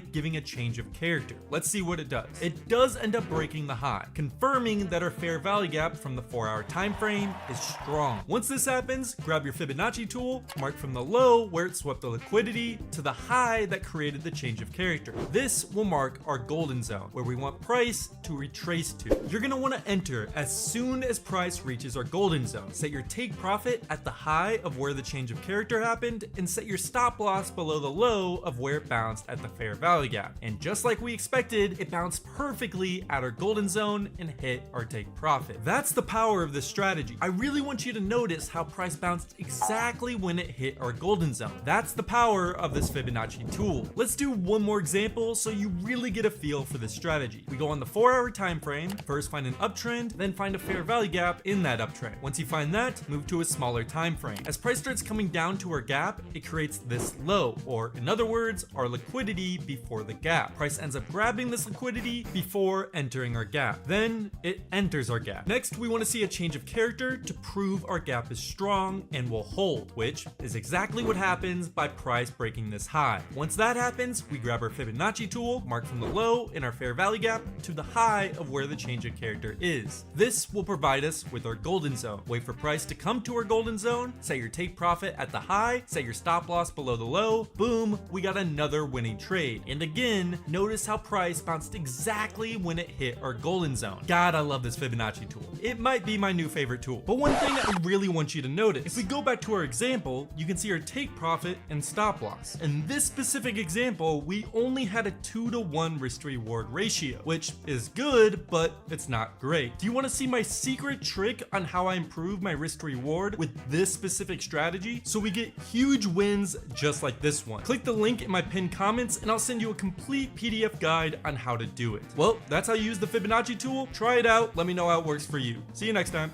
giving a change of character. Let's see what it does. It does end up breaking the high, confirming that our fair value gap from the 4-hour time frame is strong. Once this happens, grab your Fibonacci tool, mark from the low where it swept the liquidity to the high that created the change of character. This will mark our golden zone, where we want price to retrace to. You're gonna want to enter as soon as price reaches our golden zone. Set your take profit at the high of where the change of character happened, and set your stop loss below the low of where it bounced at the fair value gap. And just like we expected, it bounced perfectly at our golden zone and hit our take profit. That's the power of this strategy. I really want you to notice how price bounced exactly when it hit our golden zone. That's the power of this Fibonacci tool. Let's do one more example so you really get a feel for this strategy. We go on the 4-hour time frame, first find an uptrend, then find a fair value gap in that uptrend. Once you find that, move to a smaller time frame. As price starts coming down to our gap, it creates this low, or in other words, our liquidity before the gap. Price ends up grabbing this liquidity before entering our gap. Then it enters our gap. Next, we want to see a change of character to prove our gap is strong and will hold, which is exactly what happens by price breaking this high. Once that happens, we grab our Fibonacci tool, mark from the low in our fair value gap to the high of where the change of character is. This will provide us with our golden zone. Wait for price to come to our golden zone, set your take profit at the high, set your stop loss below the low, boom, we got another winning trade. And again, notice how price bounced exactly when it hit our golden zone. God, I love this Fibonacci tool. It might be my new favorite tool. But one thing I really want you to notice, if we go back to our example, you can see our take profit and stop loss. In this specific example, we only had a 2-to-1 risk to reward ratio, which is good, but it's not great. Do you want to see my secret trick on how I improve my risk to reward with this specific strategy so we get huge wins just like this one? Click the link in my pinned comments and I'll send you a complete PDF guide on how to do it. Well, that's how you use the Fibonacci tool. Try it out. Let me know how it works for you. See you next time.